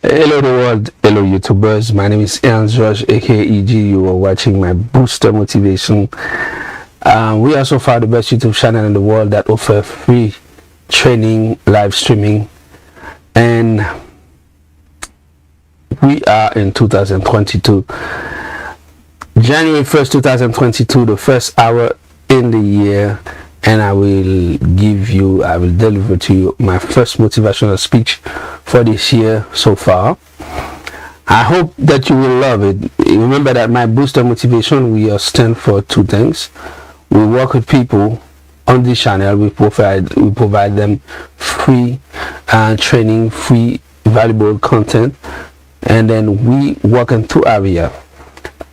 Hello the world, hello YouTubers. My name is Ian George, aka EG. You are watching my Booster Motivation. We are so far the best YouTube channel in the world that offer free training, live streaming, and we are in 2022. January 1st, 2022, the first hour in the year, and I will deliver to you my first motivational speech for this year so far. I hope that you will love it. Remember that my Booster Motivation, we stand for two things. We work with people on this channel. We provide them free training, free valuable content, and then we work in two areas: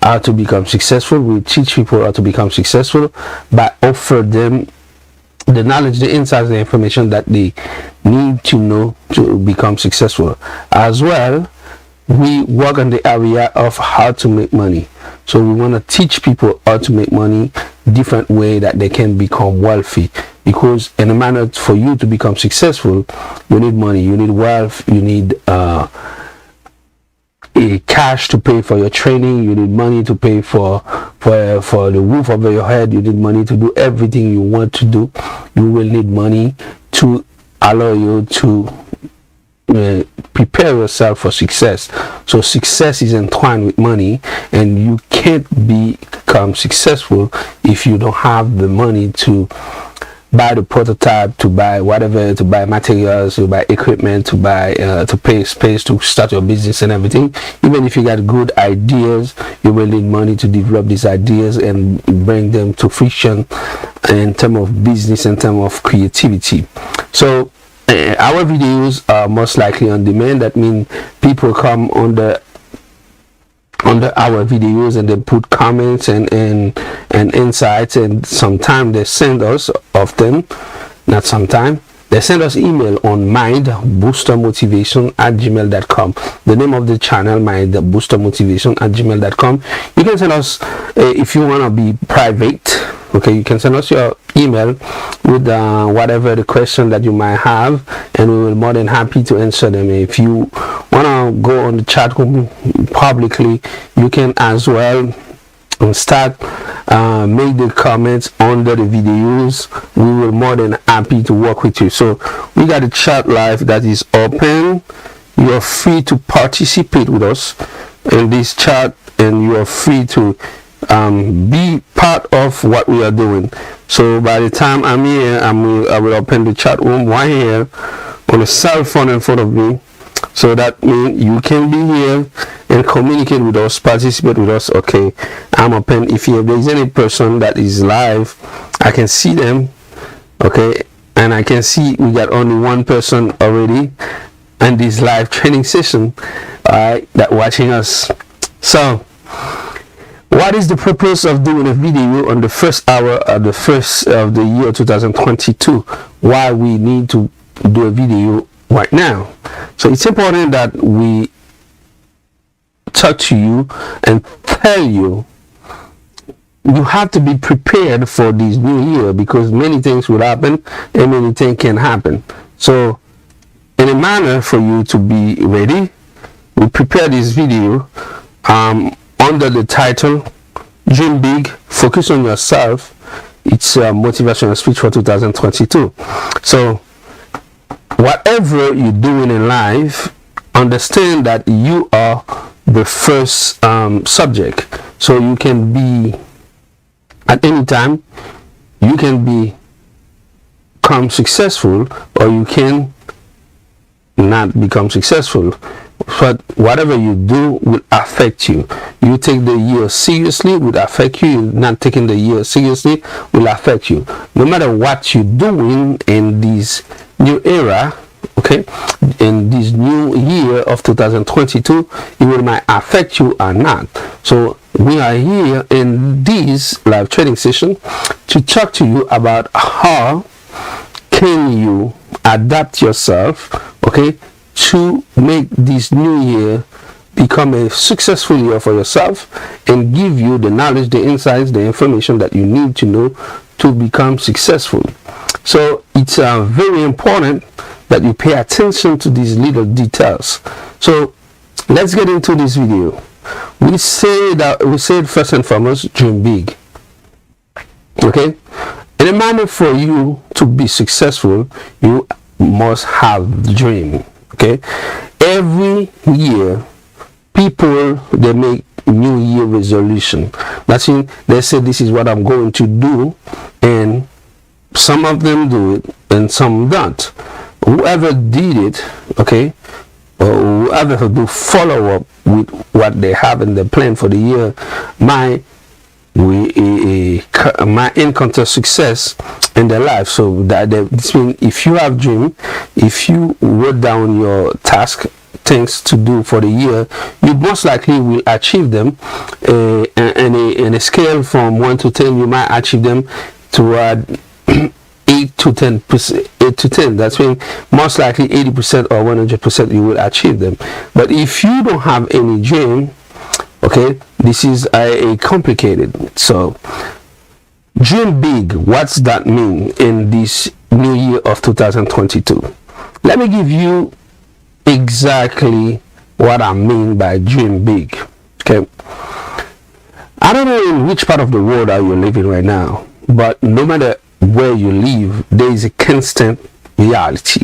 how to become successful. We teach people how to become successful by offering them the knowledge, the insights, the information that they need to know to become successful. As well, we work on the area of how to make money. So we want to teach people how to make money, different way that they can become wealthy. Because in a manner for you to become successful, you need money, you need wealth, you need cash to pay for your training, you need money to pay for the roof over your head, you need money to do everything you want to do. You will need money to allow you to prepare yourself for success. So success is entwined with money, and you can't become successful if you don't have the money to buy the prototype, to buy whatever, to buy materials, to buy equipment, to buy to pay space to start your business and everything. Even if you got good ideas, you will need money to develop these ideas and bring them to fruition in terms of business, in terms of creativity. So our videos are most likely on demand. That means people come under our videos and they put comments and insights, and sometimes they send us, often not sometimes, they send us email on mindboostermotivation@gmail.com. The name of the channel, mindboostermotivation@gmail.com. You can send us if you want to be private. Okay, you can send us your email with whatever the question that you might have, and we will be more than happy to answer them. If you want to go on the chat room publicly, you can as well start make the comments under the videos. We will be more than happy to work with you. So we got a chat live that is open. You are free to participate with us in this chat, and you are free to be part of what we are doing. So by the time I'm here, I will open the chat room right here on a cell phone in front of me. So that means you can be here and communicate with us, participate with us. Okay, I'm open. If there is any person that is live, I can see them. Okay, and I can see we got only one person already in this live training session, alright, that watching us. So what is the purpose of doing a video on the first hour of the first of the year 2022? Why we need to do a video right now? So it's important that we talk to you and tell you you have to be prepared for this new year, because many things will happen and many things can happen. So in a manner for you to be ready, we prepare this video under the title Dream Big, Focus on Yourself. It's a motivational speech for 2022. So whatever you're doing in life, understand that you are the first subject. So you can be at any time, you can become successful, or you can not become successful. But whatever you do will affect you. You take the year seriously will affect you. Not taking the year seriously will affect you. No matter what you're doing in this new era, okay, in this new year of 2022, it will might affect you or not. So we are here in this live training session to talk to you about how can you adapt yourself, okay, to make this new year become a successful year for yourself, and give you the knowledge, the insights, the information that you need to know to become successful. So it's very important that you pay attention to these little details. So let's get into this video. We said first and foremost, dream big. Okay, in a manner for you to be successful, you must have the dream. Okay, every year people, they make new year resolution. That's mean they say this is what I'm going to do, and some of them do it and some don't. Whoever did it, okay, or whoever do follow up with what they have in the plan for the year, might encounter success in their life. So that this means if you have dream, if you wrote down your task, things to do for the year, you most likely will achieve them. In a scale from 1 to 10, you might achieve them toward 8 to 10%. 8 to 10. That's when most likely 80% or 100% you will achieve them. But if you don't have any dream, okay, this is a complicated. So dream big. What's that mean in this new year of 2022? Let me give you exactly what I mean by dream big. Okay, I don't know in which part of the world are you living right now, but no matter where you live, there is a constant reality.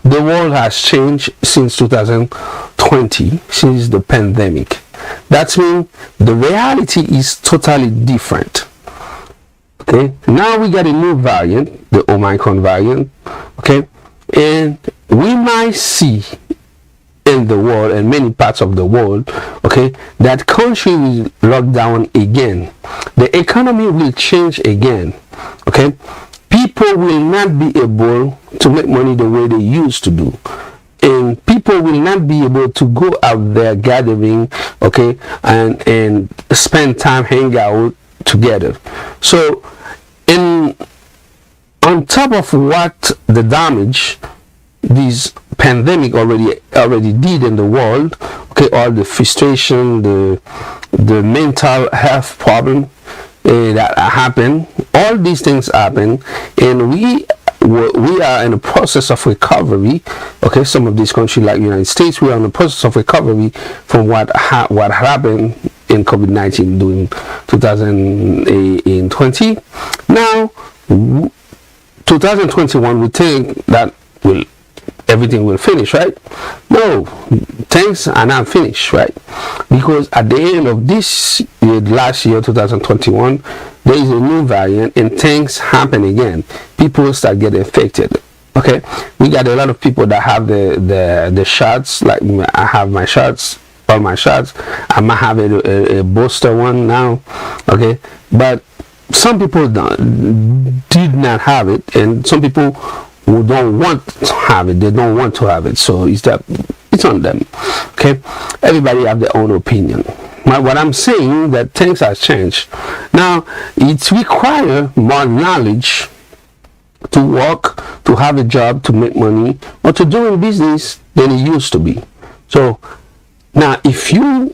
The world has changed since 2020, since the pandemic. That means the reality is totally different. Okay, now we got a new variant, the Omicron variant. Okay, and we might see in the world, and many parts of the world, okay, that country will lock down again. The economy will change again. Okay, people will not be able to make money the way they used to do, and people will not be able to go out there gathering, okay, and spend time hang out together. So on top of what the damage this pandemic already did in the world, okay, all the frustration, the mental health problem that happen, all these things happen, and we are in a process of recovery. Okay, some of these countries like United States, we are in the process of recovery from what happened in COVID-19 during 2020. Now 2021, we think that everything will finish, right? No, things are not finished, right? Because at the end of this year, last year 2021, there is a new variant and things happen again. People start getting infected. Okay, we got a lot of people that have the shots. Like I have my shots, all my shots. I might have a booster one now. Okay, but some people did not have it, and some people who don't want to have it, they don't want to have it. So it's on them. Okay, everybody have their own opinion. What I'm saying that things have changed now. It requires more knowledge to work, to have a job, to make money, or to do business than it used to be. So now if you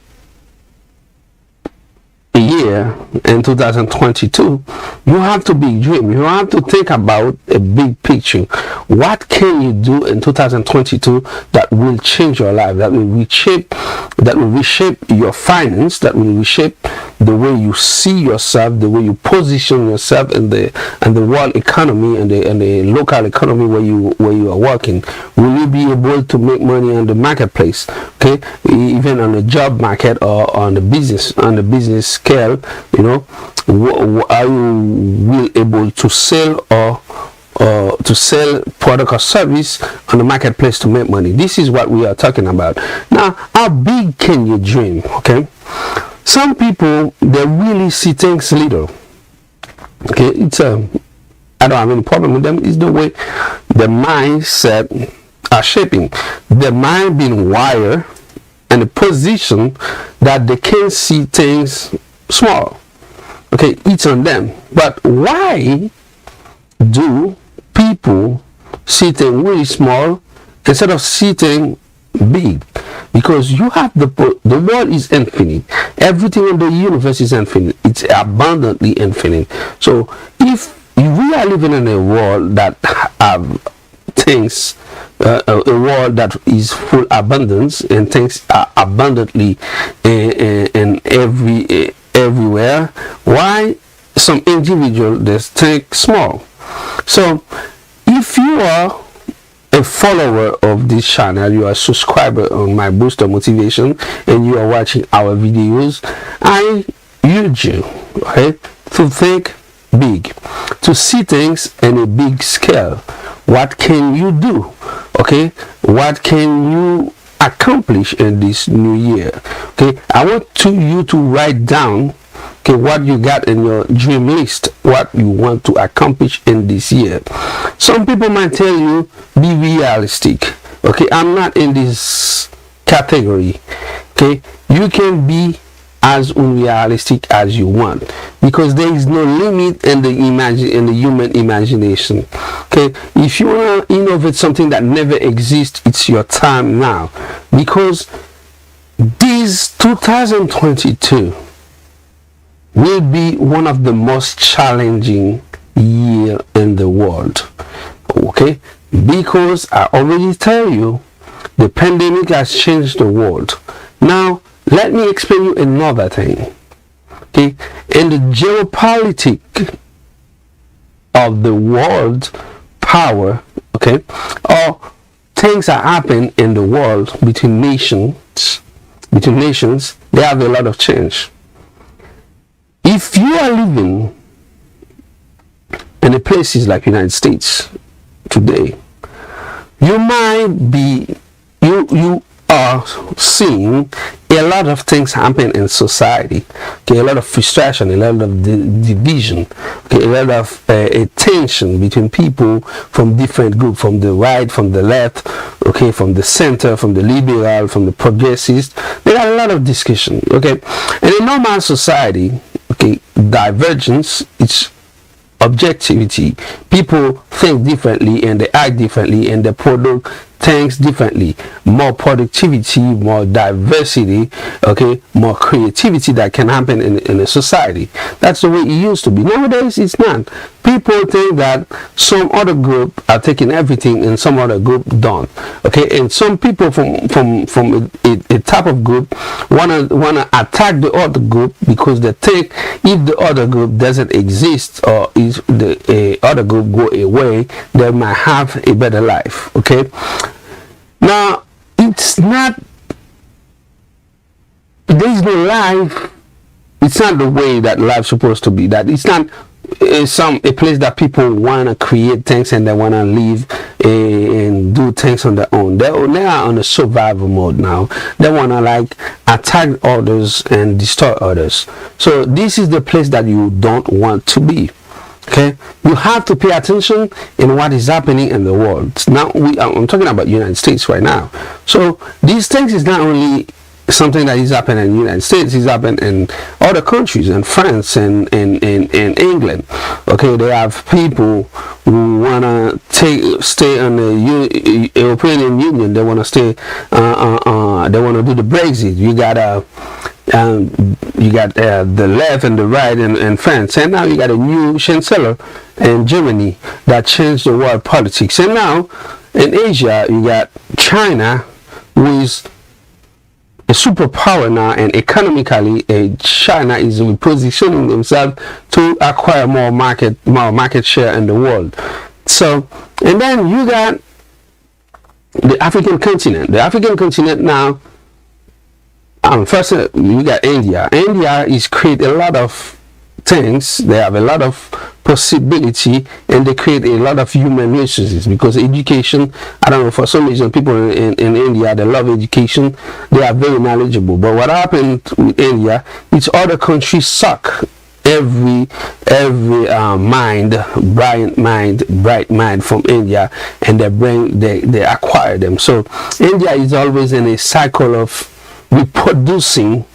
year in 2022, you have to be dream. You have to think about a big picture. What can you do in 2022 that will change your life, that will reshape your finance, that will reshape the way you see yourself, the way you position yourself in the world economy and the local economy where you are working? Will you be able to make money on the marketplace? Okay, even on the job market or on the business scale, you know, are you able to sell or to sell product or service on the marketplace to make money? This is what we are talking about. Now, how big can you dream? Okay, some people, they really see things little. Okay, it's I don't have any problem with them. It's the way the mindset are shaping. The mind being wired in a position that they can see things small. Okay, it's on them. But why do people see things really small instead of see things big? Because you have the world is infinite. Everything in the universe is infinite. It's abundantly infinite. So if we are living in a world that have things, a world that is full abundance, and things are abundantly in everywhere. Why some individual they think small? So if you are a follower of this channel, you are a subscriber on my Booster Motivation, and you are watching our videos, I urge you, okay, to think big, to see things in a big scale. What can you do? Okay, what can you accomplish in this new year? Okay, I want you to write down, okay, what you got in your dream list, what you want to accomplish in this year. Some people might tell you, be realistic. Okay, I'm not in this category. Okay, you can be as unrealistic as you want, because there is no limit in the human imagination. Okay, if you want to innovate something that never exists, it's your time now, because this 2022 will be one of the most challenging year in the world. Okay, because I already tell you, the pandemic has changed the world. Now let me explain you another thing. Okay, in the geopolitics of the world power, okay, or things that happen in the world between nations, they have a lot of change. If you are living in the places like United States today, you might be you are seeing a lot of things happen in society. Okay, a lot of frustration, a lot of division, okay, a lot of tension between people from different groups, from the right, from the left, okay, from the center, from the liberal, from the progressives. There are a lot of discussion. Okay, in a normal society, okay, divergence, it's objectivity. People think differently and they act differently and they produce things differently. More productivity, more diversity, okay, more creativity that can happen in a society. That's the way it used to be. Nowadays it's not. People think that some other group are taking everything and some other group don't. Okay, and some people from a type of group wanna attack the other group because they think if the other group doesn't exist, or if the other group go away, they might have a better life. Okay, now it's not, there is no life. It's not the way that life's supposed to be. That it's not a place that people want to create things and they want to live and do things on their own. They are on a survival mode now. They want to like attack others and destroy others. So this is the place that you don't want to be. Okay, you have to pay attention in what is happening in the world. Now I'm talking about United States right now. So these things is not only something that is happening in the United States, is happening in other countries, in France and in England. Okay, they have people who wanna stay on the European Union. They wanna stay. They wanna do the Brexit. You got the left and the right in France, and now you got a new chancellor in Germany that changed the world politics. And now in Asia, you got China, who is a superpower now, and economically China is repositioning themselves to acquire more market share in the world. So, and then you got the African continent. The African continent now, first you got India. India is create a lot of things. They have a lot of possibility, and they create a lot of human resources, because education, I don't know, for some reason people in India, they love education. They are very knowledgeable. But what happened with India, it's other countries suck every bright mind from India, and they acquire them. So India is always in a cycle of reproducing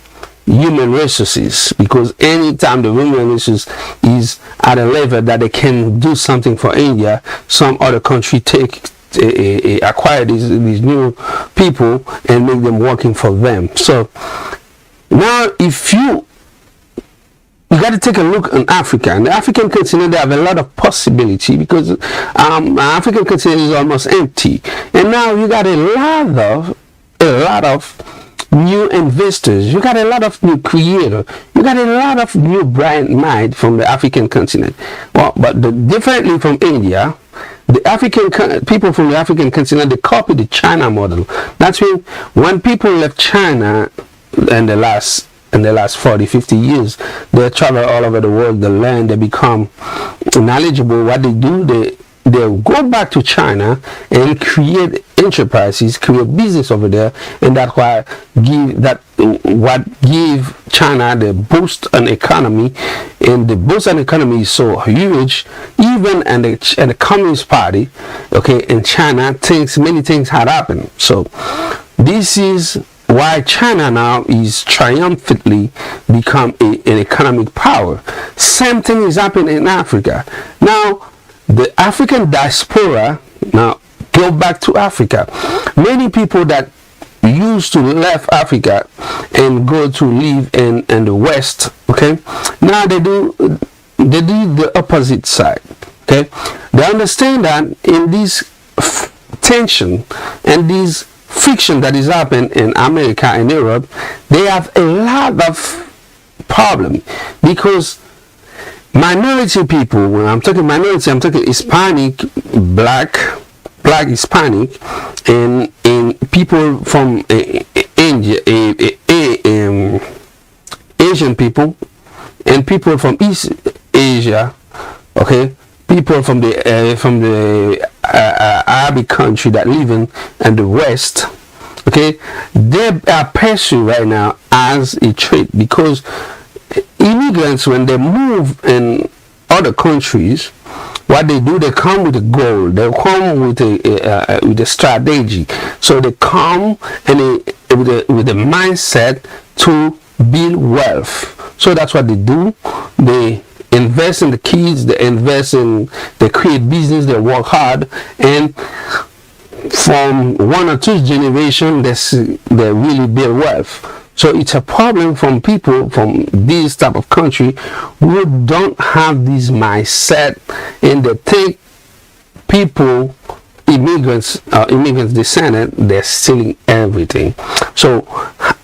human resources, because anytime the human resources is at a level that they can do something for India, some other country acquire these new people and make them working for them. So now if you you got to take a look on Africa. And the African continent, they have a lot of possibility because African continent is almost empty. And now you got a lot of new investors. You got a lot of new creators. You got a lot of new bright mind from the African continent. Well, but differently from India, the African people from the African continent, they copy the China model. That's when people left China in the last 40, 50 years, they travel all over the world, they learn, they become knowledgeable. What they do, they go back to China and create enterprises, create business over there, and that's why what give China the boost on economy, and the boost on economy is so huge. Even in the Communist Party, okay, in China, many things had happened. So this is why China now is triumphantly become an economic power. Same thing is happening in Africa. Now, the African diaspora now go back to Africa. Many people that used to left Africa and go to live in the West, okay, now they do the opposite side. Okay, they understand that in this tension and this friction that is happening in America and Europe, they have a lot of problem because minority people, when I'm talking minority, I'm talking Hispanic, black Hispanic, and people from Asian people, and people from East Asia, okay, people from the Arabic country that live in the West, okay, they are pursued right now as a trade because immigrants, when they move in other countries, what they do, they come with a goal, they come with a strategy. So they come and with a mindset to build wealth. So that's what they do. They invest in the kids, they create business, they work hard, and from one or two generations, they really build wealth. So it's a problem from people from this type of country who don't have this mindset, and they think people, immigrants descendant, they're stealing everything. So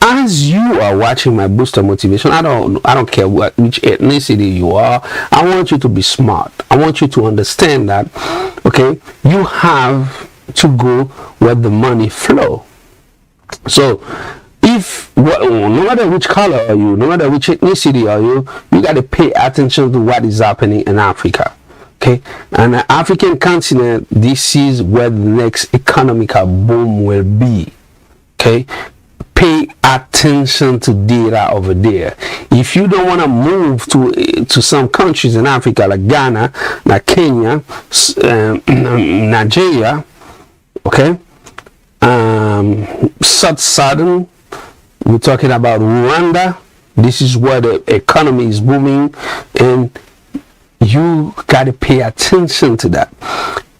as you are watching my booster motivation, I don't care which ethnicity you are, I want you to be smart. I want you to understand that, okay, you have to go where the money flow. So no matter which color are you, no matter which ethnicity are you got to pay attention to what is happening in Africa. Okay, and the African continent, this is where the next economical boom will be. Okay, pay attention to data over there. If you don't want to move to some countries in Africa like Ghana, like Kenya, Nigeria, okay, Southern, we're talking about Rwanda. This is where the economy is booming, and you got to pay attention to that.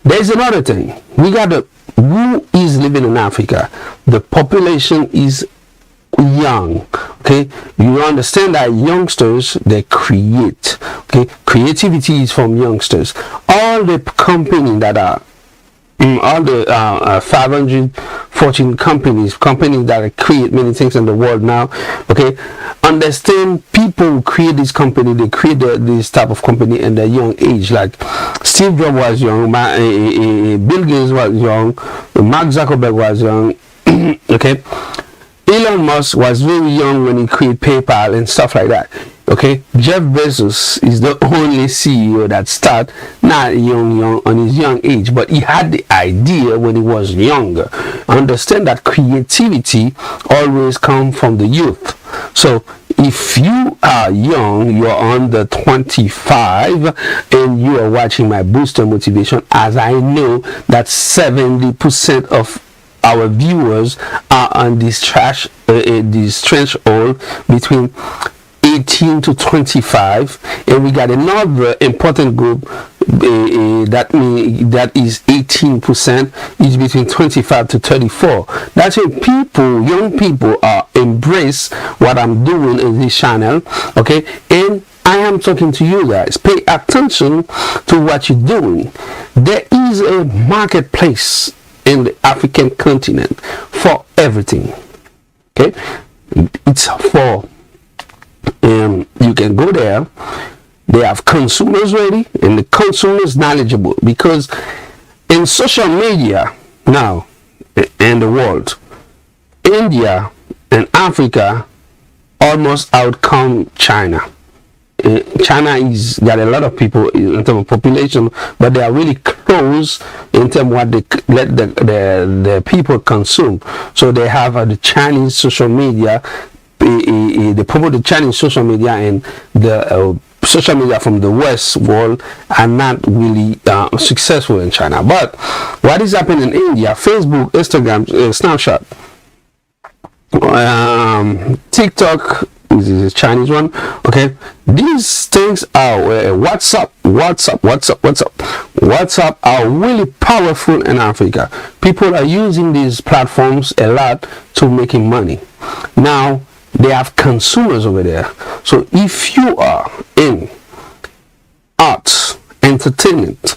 There's another thing. Who is living in Africa? The population is young. Okay, you understand that youngsters, they create. Okay, creativity is from youngsters. All the companies that are all the 514 companies that create many things in the world now, okay, understand people create this company, they create this type of company in their young age. Like Steve Jobs was young, Bill Gates was young, Mark Zuckerberg was young, okay, Elon Musk was very young when he created PayPal and stuff like that. Okay, Jeff Bezos is the only CEO that started not young on his young age, but he had the idea when he was younger. Understand that creativity always comes from the youth. So if you are young, you're under 25, and you are watching my booster motivation, as I know that 70% of our viewers are on this threshold between 18 to 25, and we got another important group that is 18%, is between 25 to 34. That's when young people are embrace what I'm doing in this channel, okay, and I I'm talking to you guys. Pay attention to what you're doing. There is a marketplace in the African continent for everything. Okay, it's for you can go there. They have consumers ready and the consumers knowledgeable, because in social media now in the world, India and Africa almost outcome China. China is got a lot of people in terms of population, but they are really close in terms of what they let the people consume. So they have the Chinese social media. They promote the Chinese social media, and the social media from the West world are not really successful in China. But what is happening in India? Facebook, Instagram, Snapchat, TikTok is a Chinese one. Okay, these things are WhatsApp are really powerful in Africa. People are using these platforms a lot to making money. Now they have consumers over there. So if you are in arts, entertainment,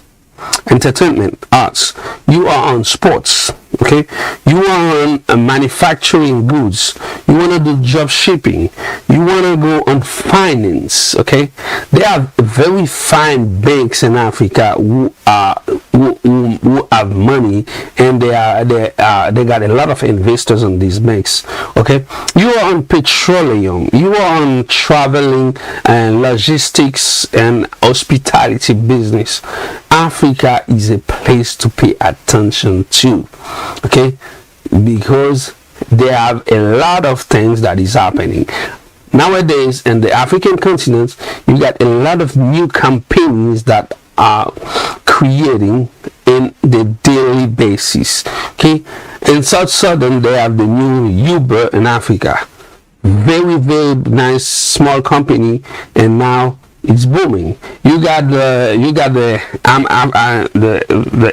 arts, you are on sports, okay, you are on manufacturing goods, you want to do job shipping, you want to go on finance, okay, there are very fine banks in Africa who have money, and they got a lot of investors in these banks. Okay, you are on petroleum, you are on traveling and logistics and hospitality business. Africa is a place to pay attention to, okay, because they have a lot of things that is happening nowadays in the African continent. You got a lot of new companies that are creating in the daily basis. Okay, in South Southern they have the new Uber in Africa, very nice small company, and now it's booming. You got the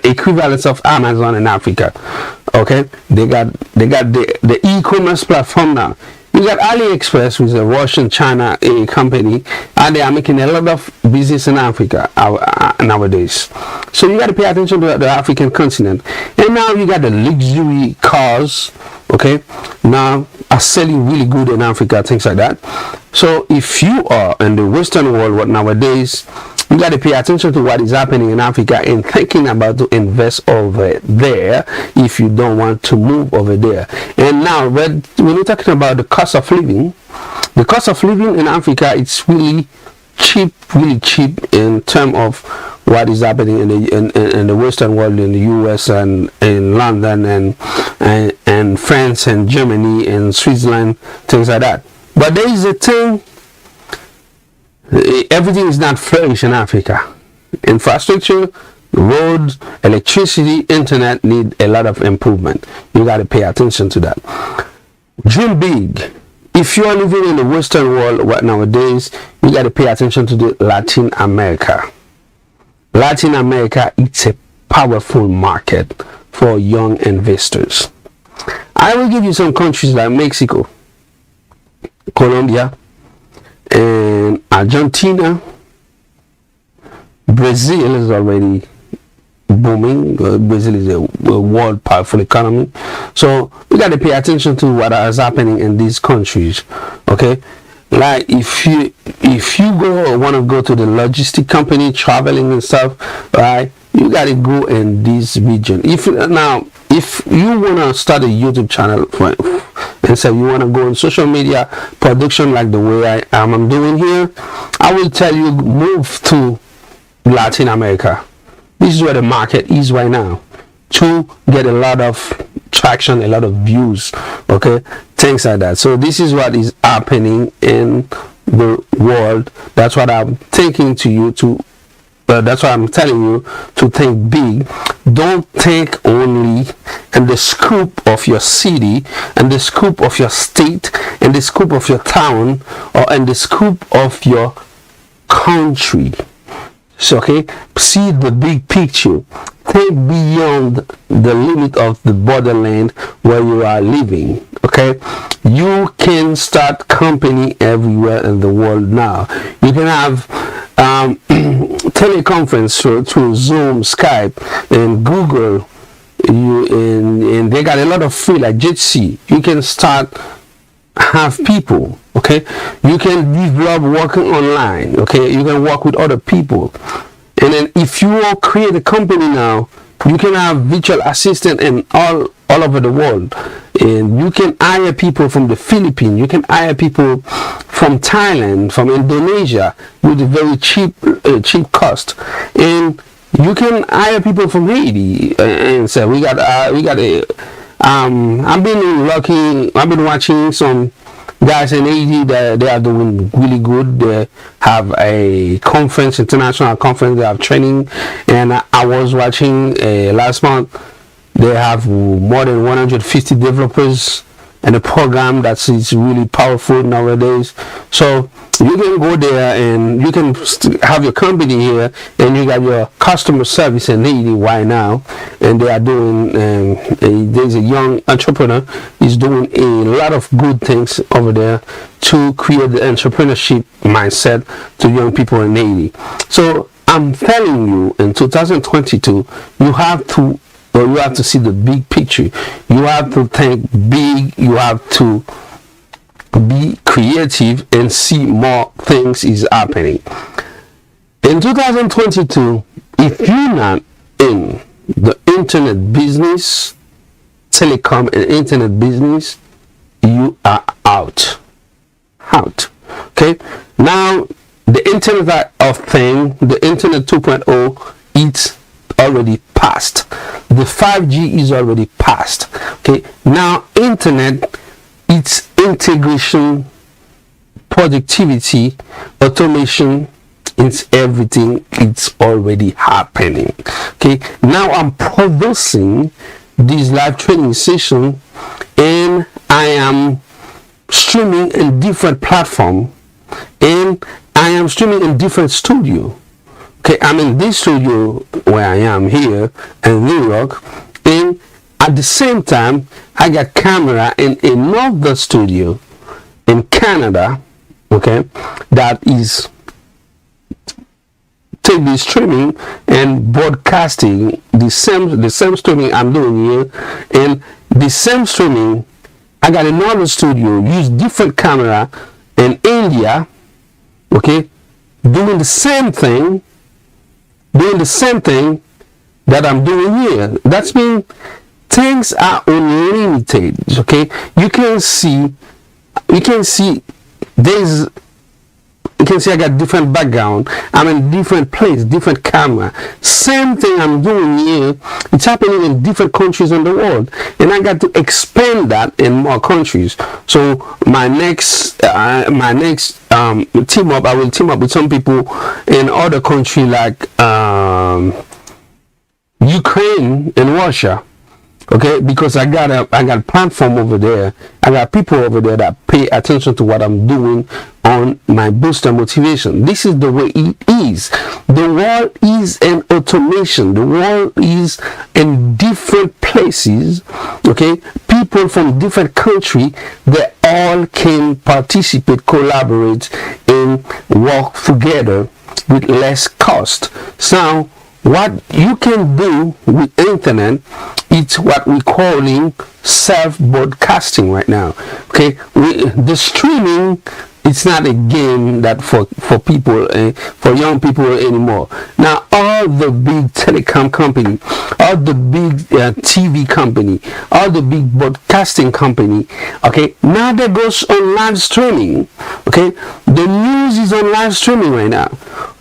equivalence of Amazon in Africa. Okay, they got the e-commerce platform now. You got AliExpress, which is a Russian China company, and they are making a lot of business in Africa nowadays. So you got to pay attention to the African continent. And now you got the luxury cars, okay, now are selling really good in Africa, things like that. So if you are in the Western world nowadays, you got to pay attention to what is happening in Africa and thinking about to invest over there if you don't want to move over there. And now when we're talking about the cost of living in Africa, it's really cheap in terms of what is happening in the Western world, in the US and in London and France and Germany and Switzerland, things like that. But there is a thing, everything is not flourish in Africa. Infrastructure, roads, electricity, internet need a lot of improvement. You got to pay attention to that. Dream big. If you are living in the Western world right nowadays, you got to pay attention to the Latin America. Latin America, it's a powerful market for young investors. I will give you some countries like Mexico, Colombia, and Argentina. Brazil is already booming. Brazil is a world powerful economy. So we got to pay attention to what is happening in these countries. Okay, like if you want to go to the logistic company, traveling and stuff, right, you got to go in this region. If you want to start a YouTube channel and so you want to go on social media production like the way I'm doing here, I will tell you, move to Latin America. This is where the market is right now, to get a lot of traction, a lot of views, okay, things like that. So this is what is happening in the world. That's what I'm thinking to you to that's why I'm telling you to think big. Don't think only in the scope of your city, and the scope of your state, and the scope of your town, or in the scope of your country. So, okay, see the big picture. Think beyond the limit of the borderland where you are living. Okay, you can start company everywhere in the world now. You can have teleconference through Zoom, Skype, and Google. And they got a lot of free, like Jitsi. You can start, have people. Okay, you can develop working online. Okay, you can work with other people. And then if you will create a company now, you can have virtual assistant in all over the world. And you can hire people from the Philippines. You can hire people from Thailand, from Indonesia with a very cheap cost. And you can hire people from Haiti. And so we got a I've been lucky. I've been watching some guys in Haiti that they are doing really good. They have a conference, international conference. They have training, and I was watching last month. They have more than 150 developers and a program that is really powerful nowadays. So you can go there and you can have your company here, and you got your customer service in Haiti right now. And they are doing, there's a young entrepreneur, he's doing a lot of good things over there to create the entrepreneurship mindset to young people in Haiti. So I'm telling you, in 2022, you have to see the big picture. You have to think big. You have to be creative and see more things is happening. In 2022, if you're not in the internet business, telecom and internet business, you are out. Okay? Now, the Internet of Things, the Internet 2.0, it's already passed. The 5G is already passed. Okay, now internet, it's integration, productivity, automation, it's everything. It's already happening. Okay, now I'm producing this live training session, and I am streaming in different platform, and I am streaming in different studio. Okay, I'm in this studio where I am here in New York, and at the same time, I got camera in another studio in Canada, okay, that is take this streaming and broadcasting the same streaming I'm doing here, and the same streaming, I got another studio, use different camera in India, okay, doing the same thing that I'm doing here. That's mean things are unlimited. Okay, you can see I got different background. I'm in different place, different camera. Same thing I'm doing here. It's happening in different countries in the world, and I got to expand that in more countries. So my next team up, I will team up with some people in other countries like Ukraine and Russia. Okay, because I got a platform over there. I got people over there that pay attention to what I'm doing on my booster motivation. This is the way it is. The world is in automation. The world is in different places. Okay, people from different countries, they all can participate, collaborate, and work together with less cost. So what you can do with internet, it's what we're calling self-broadcasting right now. Okay, the streaming, it's not a game that for people, for young people anymore. Now all the big telecom company, all the big TV company, all the big broadcasting company, okay, now that goes on live streaming. Okay, the news is on live streaming right now.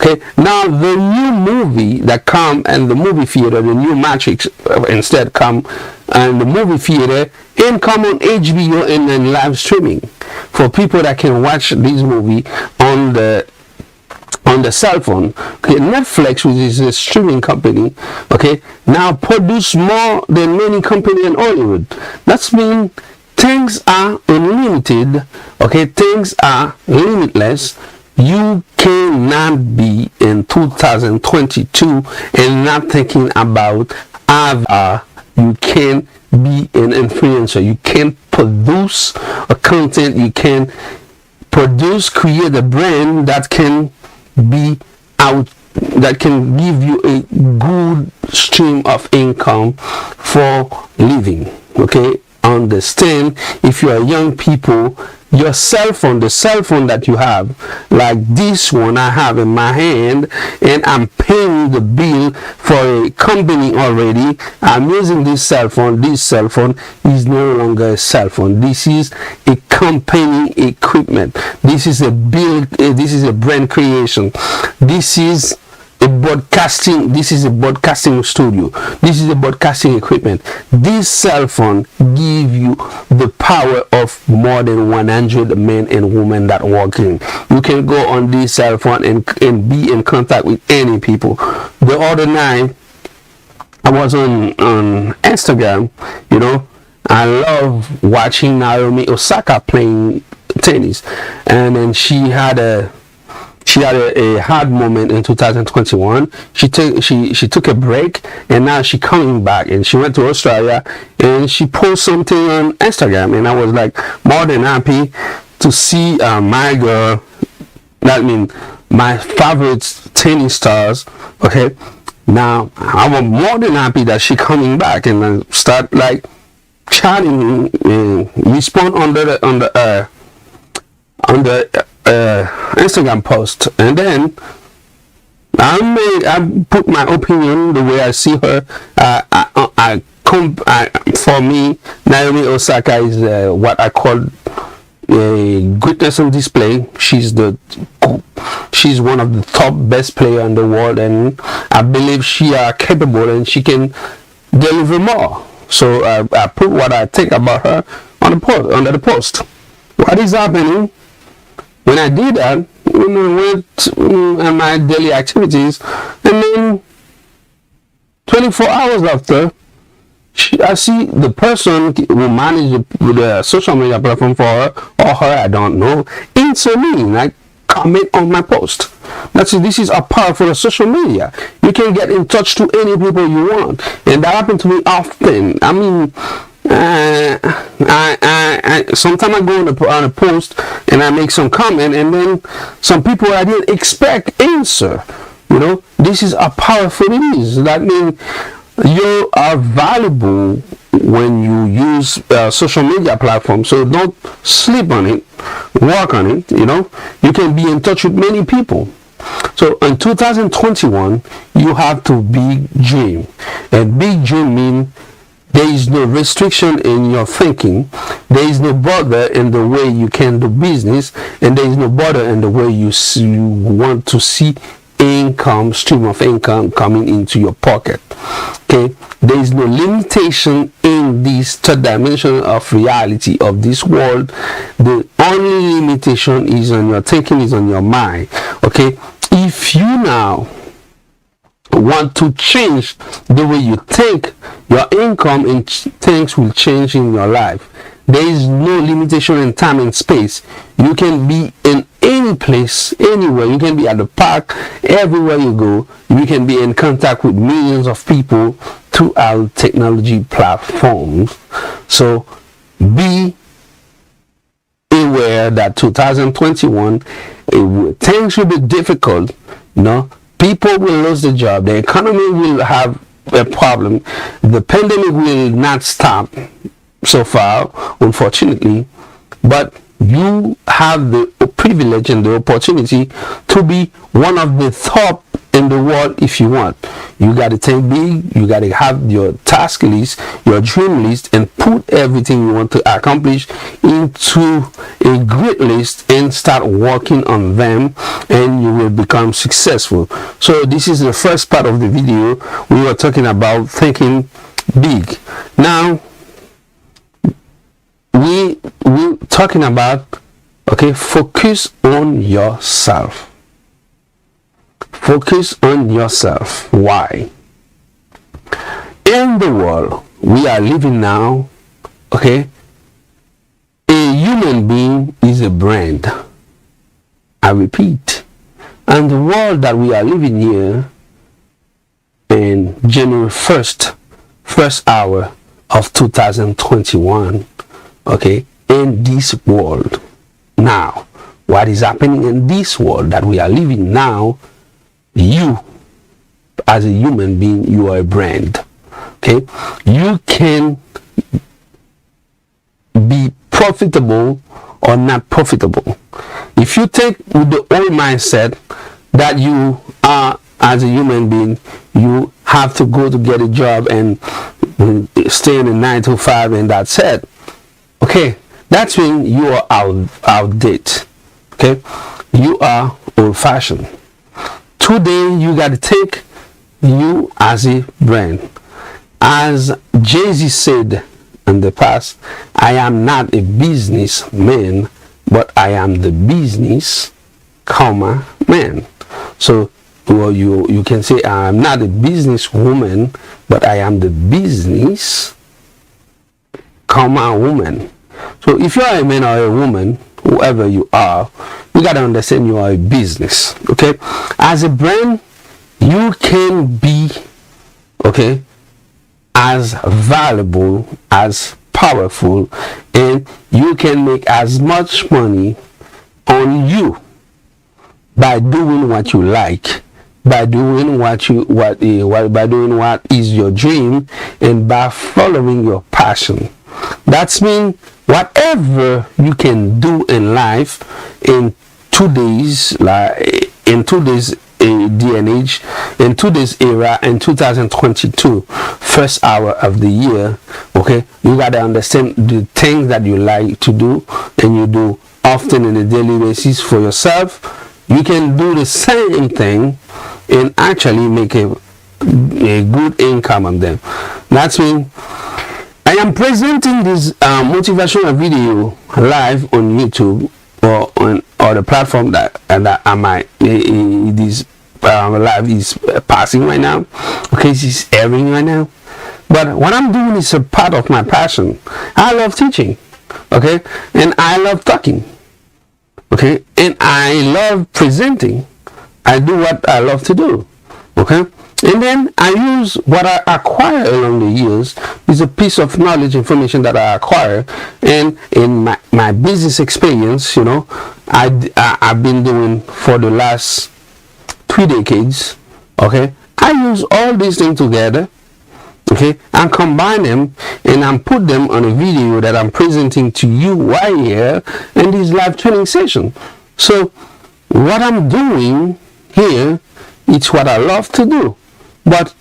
Okay, now the new movie that come and the movie theater, the new Matrix instead come and the movie theater and come on HBO and then live streaming for people that can watch this movie on the cell phone. Okay, Netflix, which is a streaming company, okay, now produce more than many companies in Hollywood. That's mean things are unlimited. Okay, things are limitless. You cannot be in 2022 and not thinking about you can be an influencer. You can produce a content. You can create a brand that can be out, that can give you a good stream of income for living. Okay, understand, if you are young people, your cell phone, the cell phone that you have, like this one I have in my hand, and I'm paying the bill for a company already. I'm using this cell phone. This cell phone is no longer a cell phone. This is a company equipment. This is a build. This is a brand creation. This is a broadcasting studio. This is a broadcasting equipment. This cell phone give you the power of more than 100 men and women that walk in. You can go on this cell phone and be in contact with any people. The other night I was on Instagram. You know, I love watching Naomi Osaka playing tennis, and then she had a hard moment in 2021. She took a break, and now she coming back, and she went to Australia, and she posted something on Instagram, and I was like more than happy to see my girl, that means my favorite tennis stars. Okay, now I was more than happy that she coming back, and I start like chatting, respond on the Instagram post, and then I put my opinion the way I see her. For me, Naomi Osaka is what I call a greatness on display. She's one of the top best player in the world, and I believe she are capable and she can deliver more. So I put what I think about her on the post, under the post. What is happening? When I did that, went on my daily activities, and then 24 hours after, I see the person who managed the social media platform for her, or her, I don't know, answer me, like comment on my post. This is a powerful social media. You can get in touch to any people you want, and that happens to me often. I mean, sometimes I go on a post and I make some comment, and then some people I didn't expect answer. You know, this is how powerful it is. That means you are valuable when you use social media platforms. So don't sleep on it, work on it. You know, you can be in touch with many people. So in 2021, you have to big dream, and big dream means there is no restriction in your thinking. There is no border in the way you can do business, and there is no border in the way you want to see stream of income coming into your pocket. Okay, there is no limitation in this third dimension of reality of this world. The only limitation is on your thinking, is on your mind. Okay, if you now want to change the way you think, your income and things will change in your life. There is no limitation in time and space. You can be in any place, anywhere. You can be at the park, everywhere you go. You can be in contact with millions of people throughout technology platforms. So be aware that 2021, things will be difficult. You know, people will lose their job. The economy will have a problem. The pandemic will not stop so far, unfortunately, but you have the privilege and the opportunity to be one of the top in the world if you want. You got to think big. You got to have your task list, your dream list, and put everything you want to accomplish into a great list and start working on them, and you will become successful. So this is the first part of the video. We were talking about thinking big. Now we're talking about, okay, focus on yourself. Focus on yourself. Why? In the world we are living now, okay, a human being is a brand. I repeat, and the world that we are living here in January 1st, first hour of 2021, okay, in this world now, what is happening in this world that we are living now, you as a human being, you are a brand. Okay, you can be profitable or not profitable. If you take with the old mindset that you are as a human being, you have to go to get a job and stay in a 9 to 5 and that's it. Okay, that's when you are outdated. Okay, you are old-fashioned. Today you got to take you as a brand. As Jay-Z said in the past, I am not a businessman, but I am the business, man. So well, you can say I am not a businesswoman, but I am the business, woman. So if you are a man or a woman, whoever you are, you got to understand you are a business. Okay, as a brand, you can be, okay, as valuable, as powerful, and you can make as much money on you by doing what you like, by doing what doing what is your dream, and by following your passion. That means whatever you can do in life in today's day and age, in today's era, in 2022, first hour of the year, okay, you got to understand the things that you like to do and you do often on a daily basis for yourself. You can do the same thing and actually make a good income on them. That's mean I am presenting this motivational video live on YouTube or the platform that this live is passing right now. Okay, this is airing right now. But what I'm doing is a part of my passion. I love teaching, okay, and I love talking, okay, and I love presenting. I do what I love to do, okay. And then I use what I acquire along the years. Is a piece of knowledge, information that I acquire, and in my business experience, you know, I've been doing for the last 3 decades. Okay, I use all these things together, okay, and combine them, and I put them on a video that I'm presenting to you right here in this live training session. So what I'm doing here, it's what I love to do. But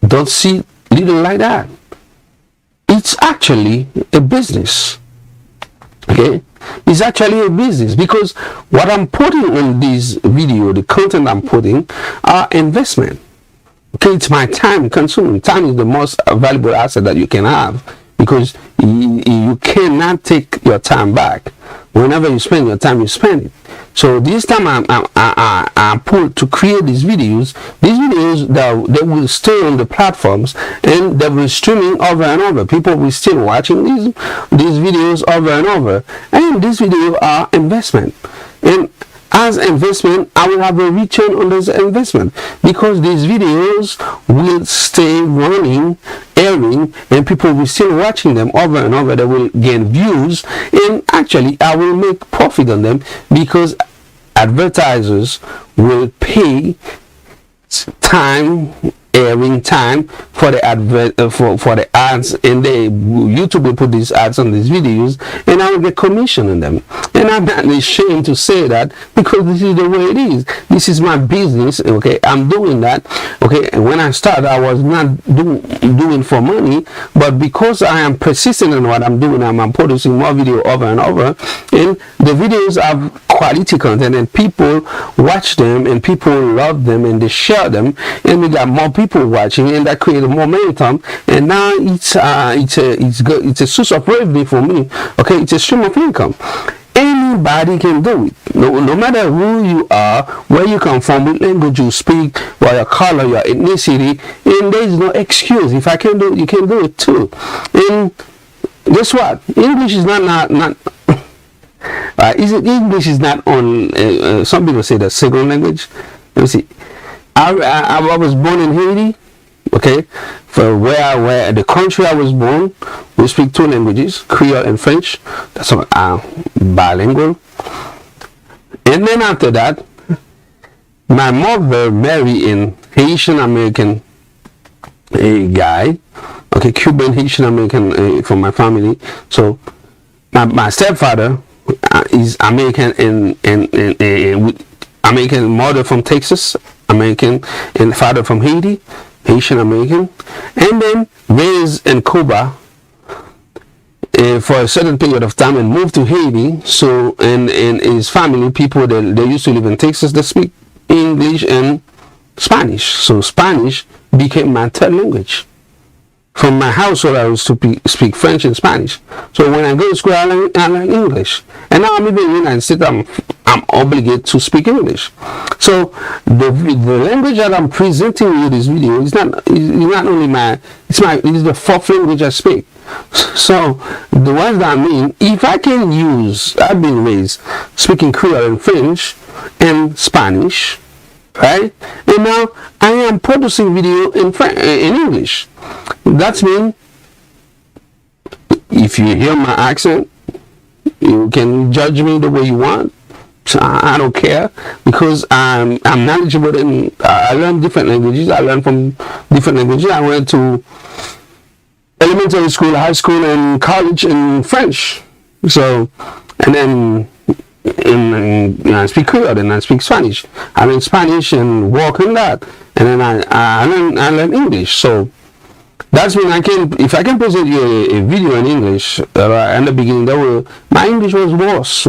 don't see little like that. It's actually a business. Okay, it's actually a business, because what I'm putting in this video, the content I'm putting, are investment. Okay, it's my time consuming. Time is the most valuable asset that you can have, because you cannot take your time back. Whenever you spend your time, you spend it. So this time I'm put to create these videos. These videos they will stay on the platforms and they will streaming over and over. People will still watching these videos over and over. And these videos are investment. And as investment, I will have a return on this investment, because these videos will stay running, airing, and people will still watching them over and over. They will gain views, and actually I will make profit on them, because advertisers will pay airing time for the for the ads, and YouTube will put these ads on these videos, and I will get commission on them. And I'm not ashamed to say that, because this is the way it is. This is my business. Okay, I'm doing that. Okay, and when I started, I was not doing for money, but because I am persistent in what I'm doing, I'm producing more video over and over, and the videos have quality content, and people watch them, and people love them, and they share them, and we got more people watching, and that created momentum, and now it's a source of revenue for me. Okay, it's a stream of income. Anybody can do it, no matter who you are, where you come from, what language you speak, what your color, your ethnicity, and there is no excuse. If I can do it, you can do it too. And guess what? English is not English is not on. Some people say the second language. Let me see. I was born in Haiti. Okay, for where the country I was born, we speak two languages, Creole and French. That's bilingual. And then after that, my mother married an Haitian American guy. Okay, Cuban Haitian American from my family. So my stepfather is American and American, mother from Texas, American, and father from Haiti, Haitian American, and then raised in Cuba for a certain period of time and moved to Haiti. So and his family, people they used to live in Texas, they speak English and Spanish. So Spanish became my third language. From my household, I used to speak French and Spanish. So when I go to school, I learn English. And now I'm living in the United States, I'm obligated to speak English. So the language that I'm presenting you this video is not only it's the fourth language I speak. So the words that I mean, if I can use, I've been raised speaking Creole and French and Spanish, right? And now I am producing video in English. That means if you hear my accent, you can judge me the way you want. So I don't care, because I'm knowledgeable in I learn different languages. I learn from different languages. I went to elementary school, high school, and college in French. So, and then I speak Creole and I speak Spanish. I learn Spanish and work on that, and then I learn English. So that's when if I can present you a video in English. In the beginning, my English was worse,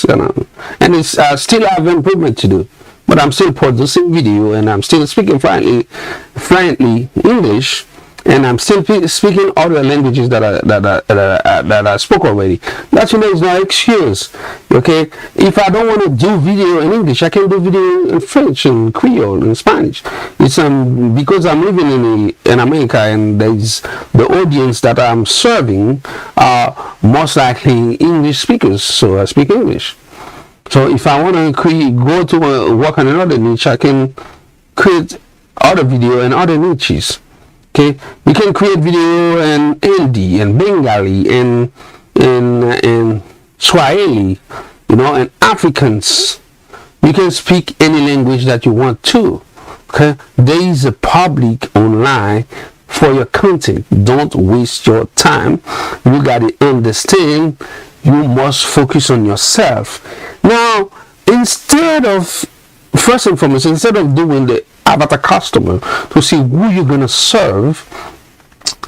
you know, and it's still have improvement to do. But I'm still producing video, and I'm still speaking fluently English. And I'm still speaking other languages that I spoke already. That's when there's no excuse. Okay, if I don't want to do video in English, I can do video in French and Creole and Spanish. It's because I'm living in America, and there's the audience that I'm serving are most likely English speakers, so I speak English. So if I want to go to work on another niche, I can create other video and other niches. Okay, we can create video in Hindi and Bengali and in Swahili, you know, and Africans. You can speak any language that you want to. Okay, there is a public online for your content. Don't waste your time. You gotta understand. You must focus on yourself. Now, instead of first and foremost, instead of doing the avatar customer to see who you're going to serve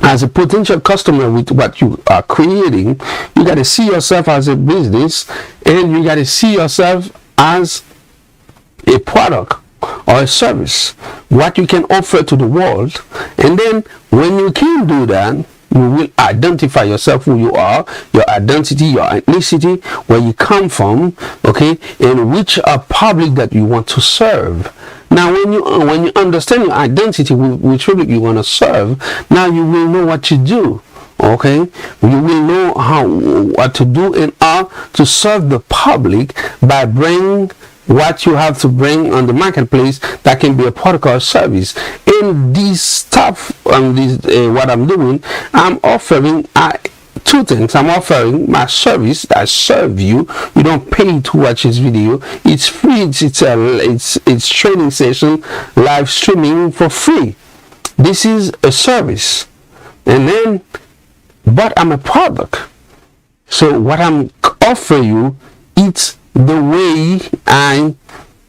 as a potential customer with what you are creating, you got to see yourself as a business, and you got to see yourself as a product or a service, what you can offer to the world. And then when you can do that, you will identify yourself, who you are, your identity, your ethnicity, where you come from, okay, and which are public that you want to serve. Now, when you understand your identity, which public you want to serve, now you will know what to do. Okay, you will know what to do and how to serve the public by bringing what you have to bring on the marketplace that can be a product or service. In this stuff, what I'm doing, I'm offering two things. I'm offering my service that I serve you. You don't pay to watch this video. It's free. It's training session, live streaming for free. This is a service, and then, but I'm a product. So what I'm offering you, it's the way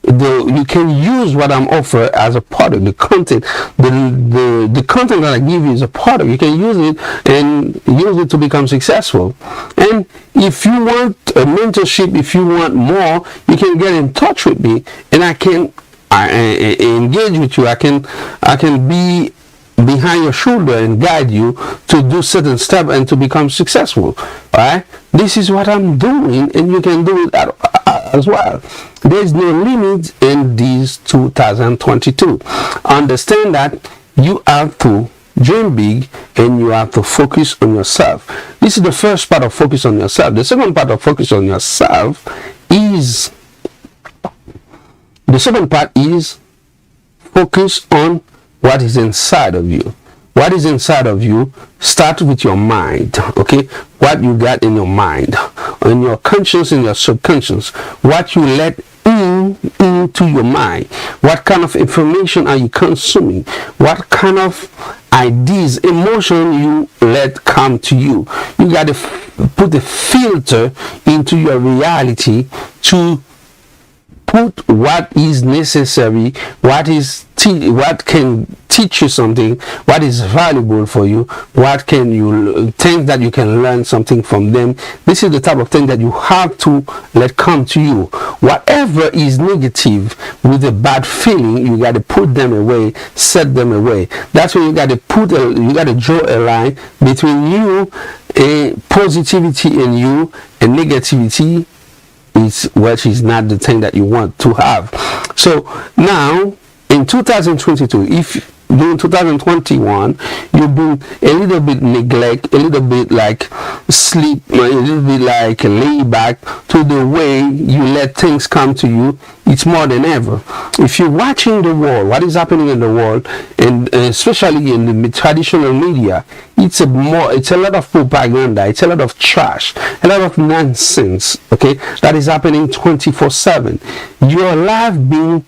you can use what I'm offering as a product. The content, the content that I give you is a product. You can use it and use it to become successful. And if you want a mentorship, if you want more, you can get in touch with me, and I can engage with you. I can be behind your shoulder and guide you to do certain steps and to become successful. All right, this is what I'm doing, and you can do it as well. There's no limit in this 2022. Understand that you have to dream big, and you have to focus on yourself. This is the first part of focus on yourself. The second part of focus on yourself is focus on what is inside of you. What is inside of you? Start with your mind. Okay, what you got in your mind, in your conscious, in your subconscious, what you let into your mind. What kind of information are you consuming? What kind of ideas, emotion you let come to you? You got to put a filter into your reality to put what is necessary, what can teach you something, what is valuable for you, what can you think that you can learn something from them. This is the type of thing that you have to let come to you. Whatever is negative with a bad feeling, you got to put them away, set them away. That's when you got to draw a line between you, a positivity in you, and negativity which is not the thing that you want to have. So now in 2022, if during 2021 you've been a little bit neglect, a little bit like sleep, a little bit like lay back to the way you let things come to you, it's more than ever. If you're watching the world, what is happening in the world, and especially in the traditional media, it's a lot of propaganda, it's a lot of trash, a lot of nonsense, okay, that is happening 24/7. Your life being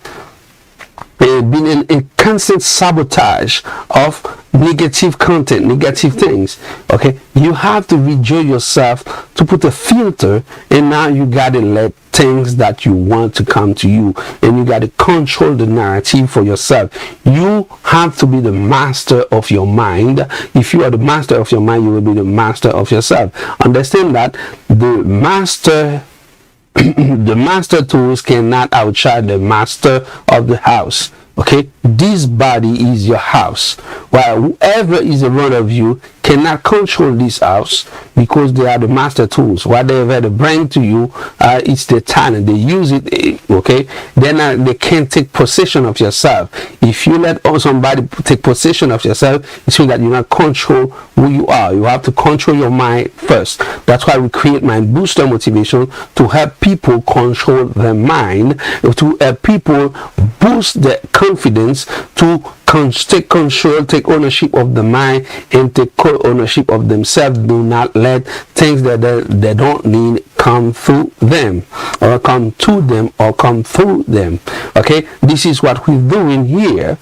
in a constant sabotage of negative content, negative things. Okay, you have to rejoice yourself to put a filter, and now you gotta let things that you want to come to you, and you gotta control the narrative for yourself. You have to be the master of your mind. If you are the master of your mind, you will be the master of yourself. Understand that the master tools cannot outshine the master of the house. Okay, this body is your house, while whoever is around of you cannot control this house, because they are the master tools. Whatever they bring to you, it's their talent, they use it. Okay, then they can't take possession of yourself. If you let somebody take possession of yourself, it means that you not control who you are. You have to control your mind first. That's why we create Mind Booster Motivation, to help people control their mind, to help people boost their confidence, to take control, take ownership of the mind, and take ownership of themselves. Do not let things that they don't need come through them, or come to them, or come through them. Okay, this is what we're doing here.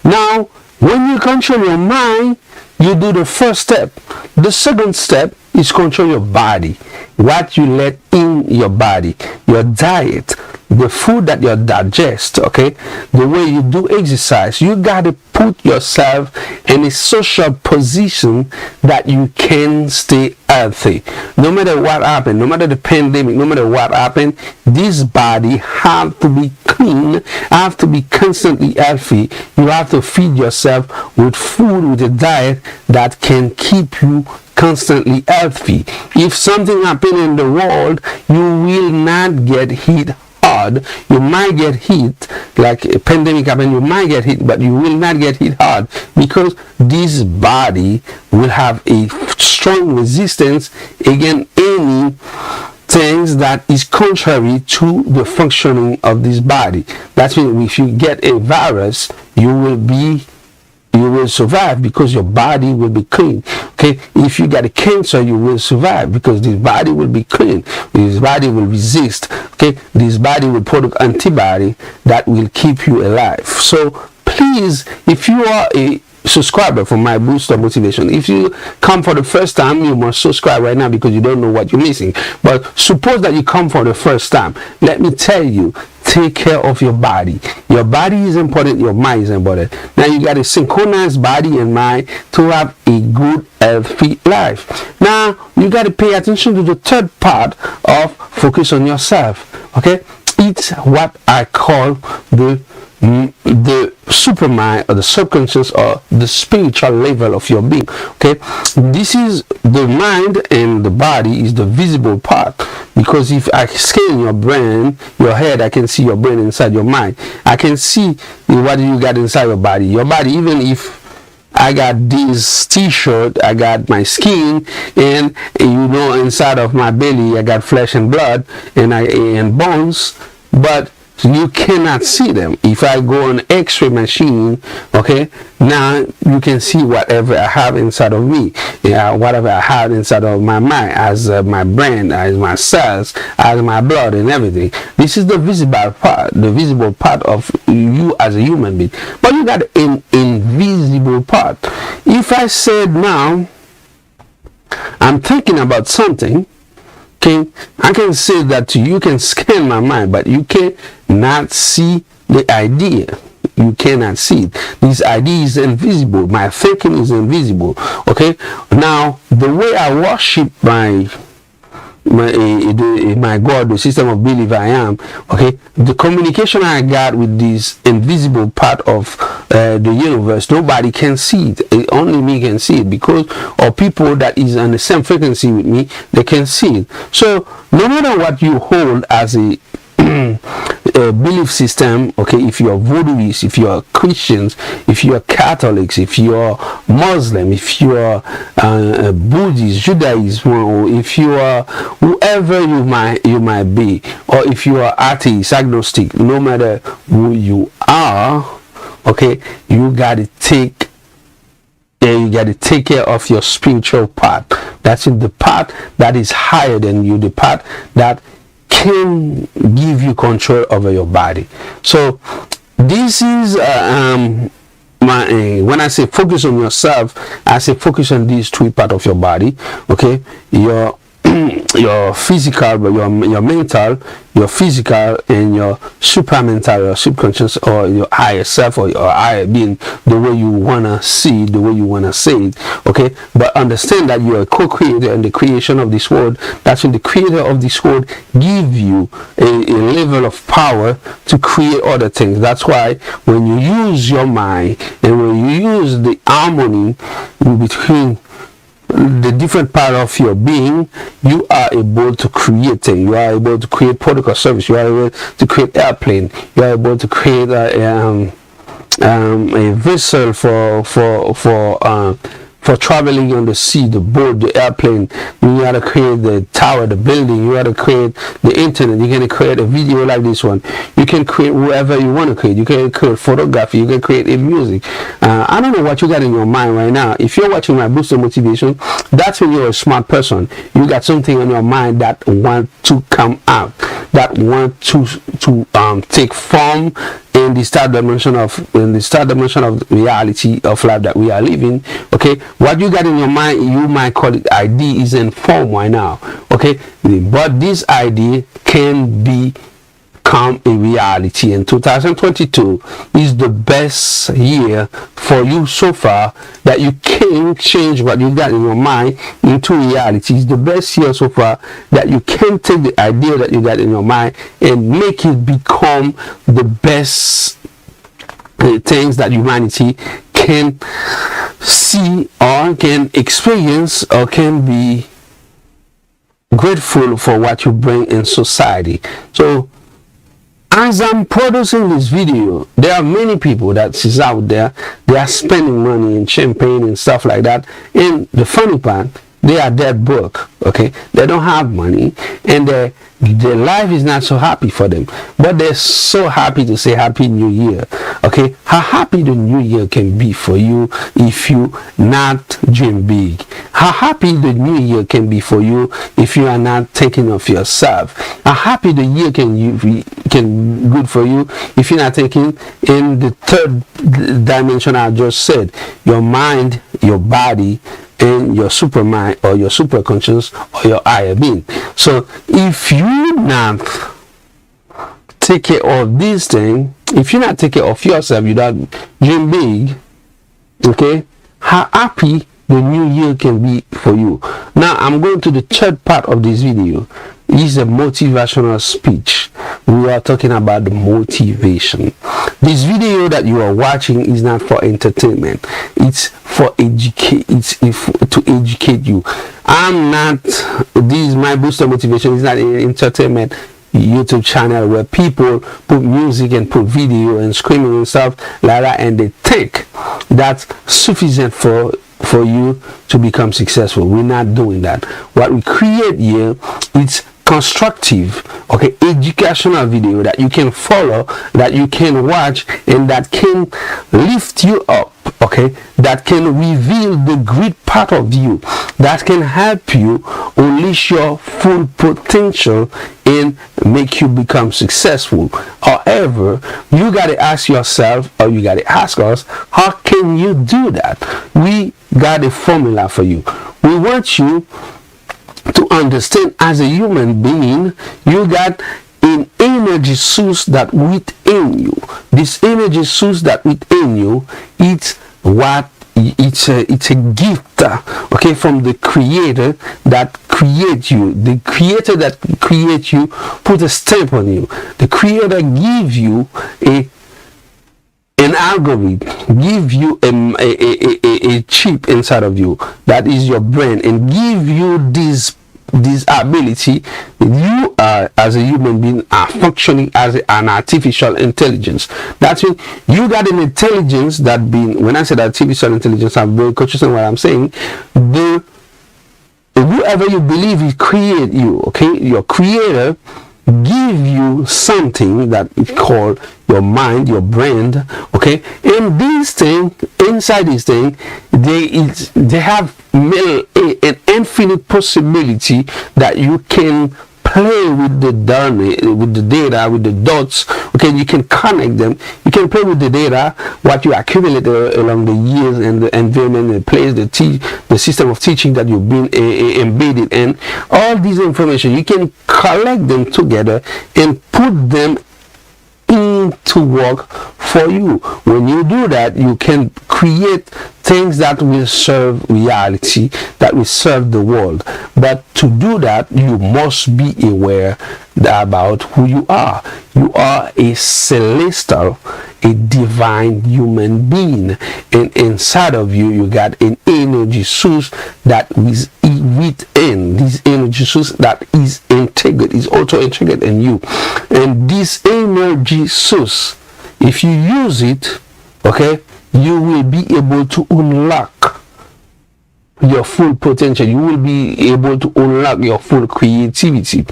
Now, when you control your mind, you do the first step. The second step is control your body. What you let in your body, your diet, the food that you digest, okay, the way you do exercise. You got to put yourself in a social position that you can stay healthy. No matter what happened, no matter the pandemic, no matter what happened, this body have to be clean, have to be constantly healthy. You have to feed yourself with food, with a diet that can keep you constantly healthy. If something happens in the world, you will not get hit hard. You might get hit, like a pandemic happened, you might get hit, but you will not get hit hard, because this body will have a strong resistance against any things that is contrary to the functioning of this body. That's why if you get a virus, you will survive, because your body will be clean. Okay, if you got a cancer, you will survive, because this body will be clean. This body will resist. Okay, this body will produce antibody that will keep you alive. So please, if you are a subscriber for My Booster Motivation, if you come for the first time, you must subscribe right now, because you don't know what you're missing. But suppose that you come for the first time, let me tell you, take care of your body. Your body is important, your mind is important. Now you got to synchronize body and mind to have a good, healthy life. Now you got to pay attention to the third part of focus on yourself. Okay, it's what I call the supermind, or the subconscious, or the spiritual level of your being. Okay, this is the mind, and the body is the visible part, because if I scan your brain, your head, I can see your brain inside your mind. I can see what you got inside your body. Your body, even if I got this t-shirt, I got my skin, and inside of my belly I got flesh and blood and bones, but you cannot see them. If I go on X-ray machine, okay, now you can see whatever I have inside of me, whatever I have inside of my mind, as my brain, as my cells, as my blood and everything. This is the visible part of you as a human being. But you got an invisible part. If I said now I'm thinking about something, okay, I can say that to you, can scan my mind, but you cannot see the idea. You cannot see it. This idea is invisible. My thinking is invisible. Okay. Now, the way I worship my God, the system of belief I am, okay, the communication I got with this invisible part of the universe, nobody can see it. Only me can see it, because of people that is on the same frequency with me, they can see it. So no matter what you hold as a belief system, okay, if you're voodooists, if you're Christians, if you're Catholics, if you're Muslim, if you're Buddhist, Judaism, or if you are whoever you might be, or if you are atheist, agnostic, no matter who you are, okay, you gotta take care of your spiritual part. That's in the part that is higher than you, the part that can give you control over your body. So this is when I say focus on yourself, I say focus on these three parts of your body. Okay, your physical, your mental, your physical, and your supramental, your subconscious, or your higher self, or your higher being, the way you wanna see it, the way you wanna say it. Okay, but understand that you are a co-creator in the creation of this world. That's when the creator of this world give you a level of power to create other things. That's why when you use your mind and when you use the harmony between the different part of your being, you are able to create things. You are able to create protocol service. You are able to create airplane. You are able to create a vessel for traveling on the sea, the boat, the airplane. You got to create the tower, the building. You got to create the internet. You can create a video like this one. You can create whatever you want to create. You can create photography. You can create a music. I don't know what you got in your mind right now. If you're watching my Booster Motivation, that's when you're a smart person. You got something on your mind that want to come out, that want to take form in the third dimension of reality of life that we are living. Okay, what you got in your mind, you might call it idea, is in form right now. Okay, but this idea can become a reality, and 2022 is the best year for you so far that you can change what you got in your mind into reality. It's the best year so far that you can take the idea that you got in your mind and make it become the best things that humanity can see or can experience or can be grateful for what you bring in society. So as I'm producing this video, there are many people that is out there, they are spending money in champagne and stuff like that, and the funny part, they are dead broke. Okay, they don't have money, and their life is not so happy for them, but they're so happy to say Happy New Year. Okay, how happy the New Year can be for you if you not dream big. How happy the New Year can be for you if you are not taking of yourself. How happy the year can good for you if you're not taking in the third dimension I just said, your mind, your body, and your supermind or your superconscious or your higher being. So if you not take care of these things, if you not take care of yourself, you don't dream big, okay, how happy the new year can be for you. Now I'm going to the third part of this video. Is a motivational speech. We are talking about the motivation. This video that you are watching is not for entertainment. It's for educate. It's to educate you. I'm not. This my Booster Motivation is not entertainment. YouTube channel where people put music and put video and screaming and stuff like that, and they think that's sufficient for you to become successful. We're not doing that. What we create here is constructive, okay, educational video that you can follow, that you can watch, and that can lift you up, okay, that can reveal the great part of you, that can help you unleash your full potential and make you become successful. However, you got to ask yourself, or you got to ask us, how can you do that? We got a formula for you. We want you to understand, as a human being, you got an energy source that within you. This energy source that within you, it's a gift, okay, from the creator that create you. The creator that create you put a stamp on you. The creator give you an algorithm, give you a chip inside of you, that is your brain, and give you this ability. You are, as a human being, are functioning as an artificial intelligence. That's mean you got an intelligence that being, when I said artificial intelligence, I'm very conscious of what I'm saying. Whoever you believe he create you, okay, your creator give you something that is called your mind, your brain, okay, and these things, inside this thing, they have an infinite possibility that you can play with the data, with the dots, okay, you can connect them, you can play with the data, what you accumulate along the years, and the environment, the place, the system of teaching that you've been embedded in. All these information, you can collect them together and put them into work for you. When you do that, you can create things that will serve reality, that will serve the world. But to do that, you must be aware about who you are. You are a celestial, a divine human being, and inside of you, you got an energy source that is within. This energy source that is integrated, is also integrated in you. And this energy source, if you use it, okay, you will be able to unlock your full potential. You will be able to unlock your full creativity.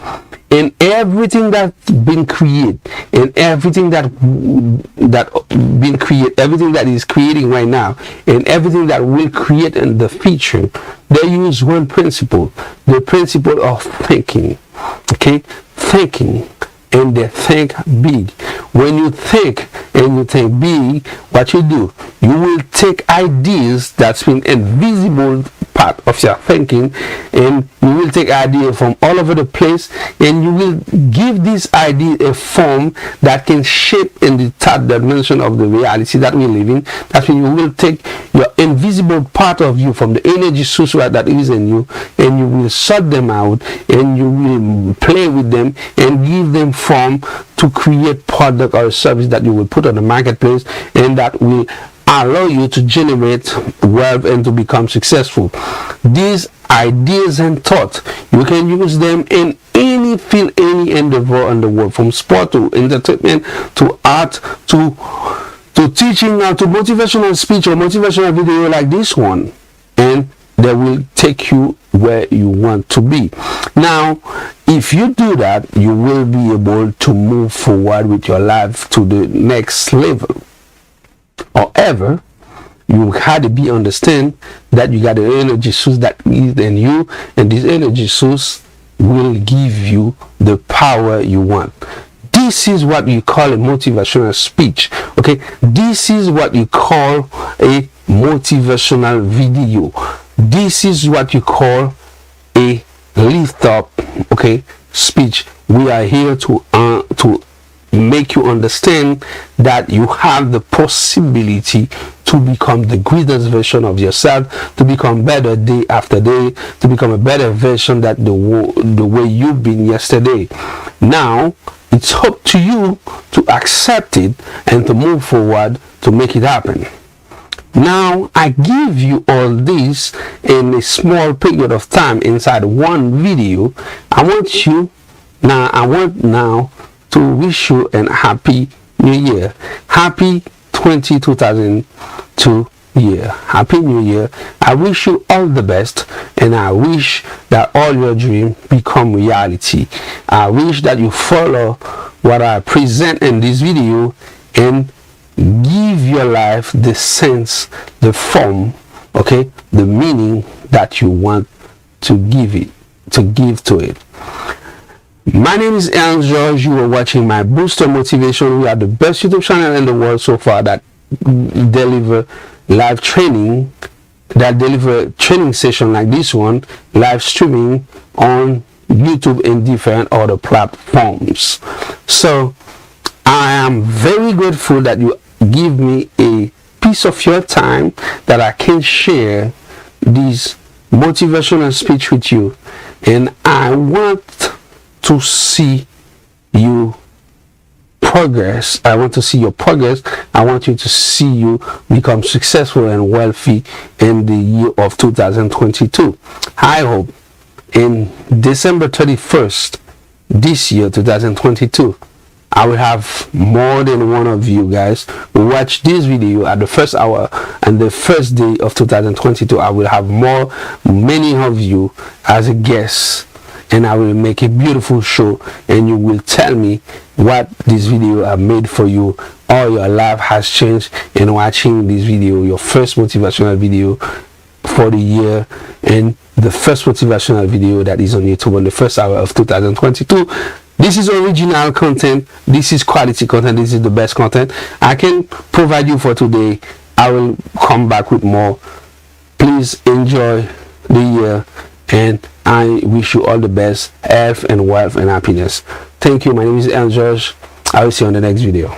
And everything that's been created, and everything that been created, everything that is creating right now, and everything that will create in the future, they use one principle, the principle of thinking. Okay, thinking, and they think big. When you think and you think big, what you do, you will take ideas that's been invisible part of your thinking, and you will take ideas from all over the place, and you will give this idea a form that can shape in the third dimension of the reality that we live in. That's when you will take your invisible part of you from the energy source that is in you, and you will sort them out, and you will play with them and give them form to create product or service that you will put on the marketplace, and that will allow you to generate wealth and to become successful. These ideas and thoughts, you can use them in any field, any endeavor in the world, from sport to entertainment to art to teaching, to motivational speech or motivational video like this one, and they will take you where you want to be. Now, if you do that, you will be able to move forward with your life to the next level. However, you had to be understand that you got an energy source that is in you, and this energy source will give you the power you want. This is what you call a motivational speech. Okay, this is what you call a motivational video. This is what you call a lift up, okay, speech. We are here to make you understand that you have the possibility to become the greatest version of yourself, to become better day after day, to become a better version that the way you've been yesterday. Now it's up to you to accept it and to move forward to make it happen. Now I give you all this in a small period of time inside one video. I want you Now I want now to wish you a happy new year. Happy 2002 year. Happy new year. I wish you all the best, and I wish that all your dreams become reality. I wish that you follow what I present in this video and give your life the sense, the form, okay, the meaning that you want to give to it. My name is George. You are watching my Booster Motivation. We are the best YouTube channel in the world so far that deliver live training, that deliver training session like this one, live streaming on YouTube and different other platforms. So I am very grateful that you give me a piece of your time that I can share this motivational speech with you, and I want to see you progress. I want to see your progress. I want you to see you become successful and wealthy in the year of 2022. I hope in December 31st this year, 2022, I will have more than one of you guys who watch this video at the first hour and the first day of 2022. I will have many of you as a guest, and I will make a beautiful show, and you will tell me what this video have made for you, or your life has changed in watching this video, your first motivational video for the year, and the first motivational video that is on YouTube on the first hour of 2022. This is original content. This is quality content. This is the best content I can provide you for today. I will come back with more. Please enjoy the year, and I wish you all the best health and wealth and happiness. Thank you. My name is George. I will see you on the next video.